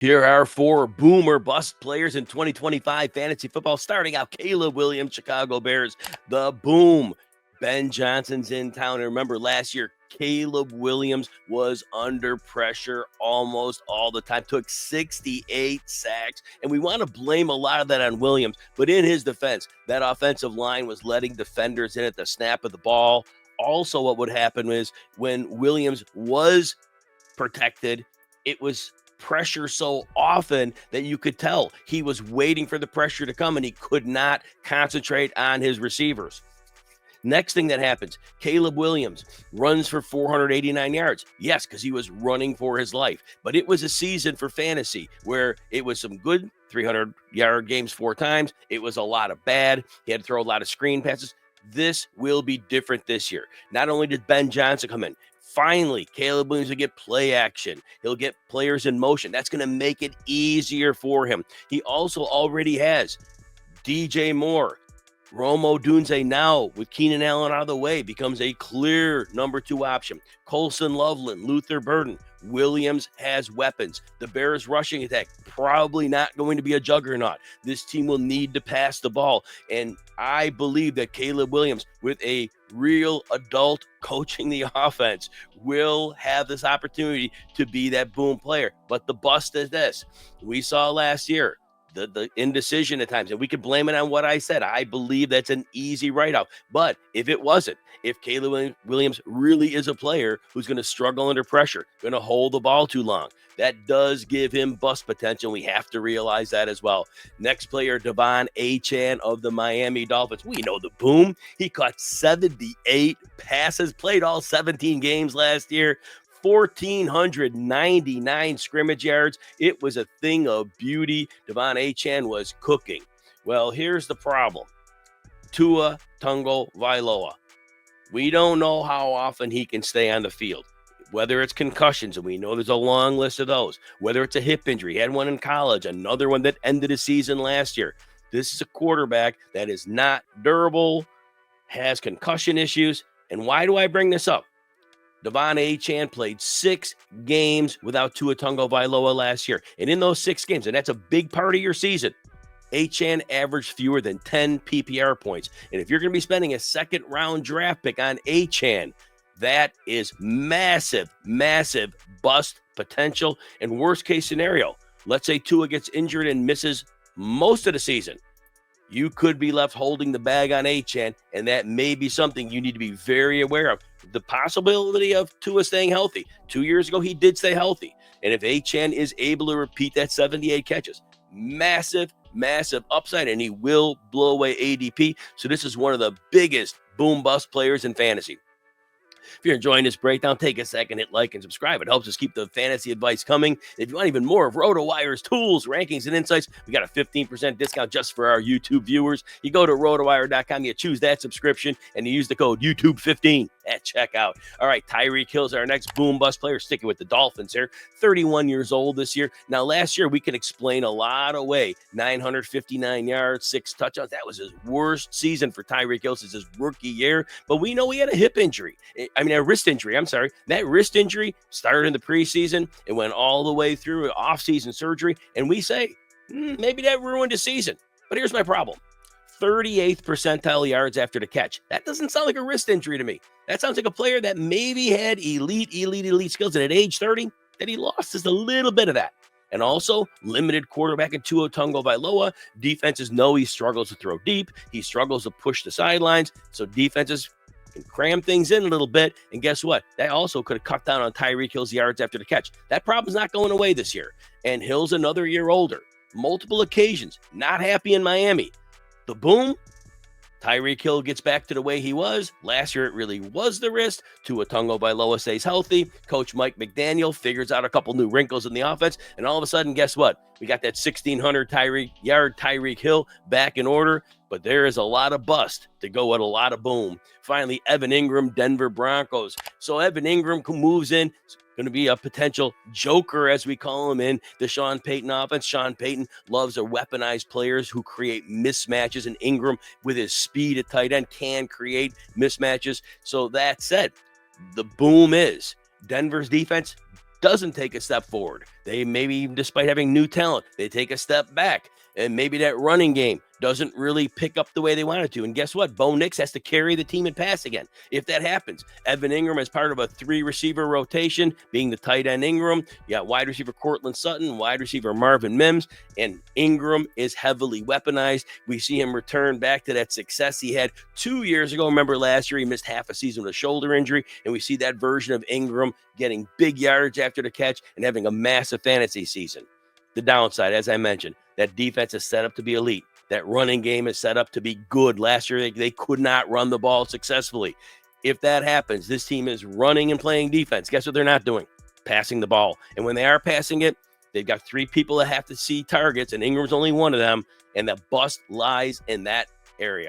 Here are four boom or bust players in 2025 fantasy football. Starting out, Caleb Williams, Chicago Bears, the boom. Ben Johnson's in town. And remember, last year, Caleb Williams was under pressure almost all the time, took 68 sacks. And we want to blame a lot of that on Williams. But in his defense, that offensive line was letting defenders in at the snap of the ball. Also, what would happen is when Williams was protected, it was pressure so often that you could tell he was waiting for the pressure to come and he could not concentrate on his receivers. Next thing that happens, Caleb Williams runs for 489 yards. Yes, because he was running for his life. But it was a season for fantasy where it was some good 300-yard games 4 times. It was a lot of bad. He had to throw a lot of screen passes. This will be different this year. Not only did Ben Johnson come in, finally, Caleb Williams will get play action. He'll get players in motion. That's going to make it easier for him. He also already has DJ Moore. Rome Odunze now with Keenan Allen out of the way becomes a clear number 2 option. Colson Loveland, Luther Burden. Williams has weapons. The Bears rushing attack probably not going to be a juggernaut. This team will need to pass the ball. And I believe that Caleb Williams, with a real adult coaching the offense, will have this opportunity to be that boom player. But the bust is this. We saw last year the indecision at times, and we could blame it on what I said. I believe that's an easy write-off. But if it wasn't, if Caleb Williams really is a player who's going to struggle under pressure, going to hold the ball too long, that does give him bust potential. We have to realize that as well. Next player, Devon Achane of the Miami Dolphins. We know the boom. He caught 78 passes, played all 17 games last year. 1,499 scrimmage yards. It was a thing of beauty. Devon Achane was cooking. Well, here's the problem. Tua Tagovailoa. We don't know how often he can stay on the field. Whether it's concussions, and we know there's a long list of those. Whether it's a hip injury. He had one in college, another one that ended his season last year. This is a quarterback that is not durable, has concussion issues. And why do I bring this up? Devon Achane played 6 games without Tua Tagovailoa last year. And in those 6 games, and that's a big part of your season, Achane averaged fewer than 10 PPR points. And if you're going to be spending a second-round draft pick on Achane, that is massive, massive bust potential. And worst-case scenario, let's say Tua gets injured and misses most of the season. You could be left holding the bag on Achane, and that may be something you need to be very aware of. The possibility of Tua staying healthy. 2 years ago, he did stay healthy. And if Achane is able to repeat that 78 catches, massive, massive upside, and he will blow away ADP. So this is one of the biggest boom-bust players in fantasy. If you're enjoying this breakdown, take a second, hit like and subscribe. It helps us keep the fantasy advice coming. If you want even more of RotoWire's tools, rankings, and insights, we got a 15% discount just for our YouTube viewers. You go to rotowire.com, you choose that subscription, and you use the code YouTube15 at checkout. All right, Tyreek Hill is our next boom-bust player, sticking with the Dolphins here. 31 years old this year. Now, last year, we can explain a lot away. 959 yards, 6 touchdowns. That was his worst season for Tyreek Hill since his rookie year. But we know he had a hip injury. A wrist injury. That wrist injury started in the preseason and went all the way through off-season surgery. And we say, maybe that ruined his season. But here's my problem. 38th percentile yards after the catch. That doesn't sound like a wrist injury to me. That sounds like a player that maybe had elite skills, and at age 30, that he lost just a little bit of that. And also, limited quarterback in Tua Tagovailoa. Defenses know he struggles to throw deep. He struggles to push the sidelines. So defenses can cram things in a little bit. And guess what? That also could have cut down on Tyreek Hill's yards after the catch. That problem's not going away this year. And Hill's another year older. Multiple occasions. Not happy in Miami. The boom. Tyreek Hill gets back to the way he was. Last year, it really was the wrist. Tua Tagovailoa stays healthy. Coach Mike McDaniel figures out a couple new wrinkles in the offense. And all of a sudden, guess what? We got that 1,600 Tyreek Hill back in order. But there is a lot of bust to go with a lot of boom. Finally, Evan Engram, Denver Broncos. So Evan Engram moves in. Going to be a potential joker, as we call him, in the Sean Payton offense. Sean Payton loves to weaponize players who create mismatches, and Engram, with his speed at tight end, can create mismatches. So that said, the boom is Denver's defense doesn't take a step forward. They maybe, despite having new talent, they take a step back. And maybe that running game doesn't really pick up the way they wanted to. And guess what? Bo Nix has to carry the team in pass again. If that happens, Evan Engram is part of a 3-receiver rotation, being the tight end Engram. You got wide receiver Cortland Sutton, wide receiver Marvin Mims, and Engram is heavily weaponized. We see him return back to that success he had 2 years ago. Remember last year, he missed half a season with a shoulder injury, and we see that version of Engram getting big yardage after the catch and having a massive fantasy season. The downside, as I mentioned, that defense is set up to be elite. That running game is set up to be good. Last year, they could not run the ball successfully. If that happens, this team is running and playing defense. Guess what they're not doing? Passing the ball. And when they are passing it, they've got 3 people that have to see targets, and Ingram's only one of them, and the bust lies in that area.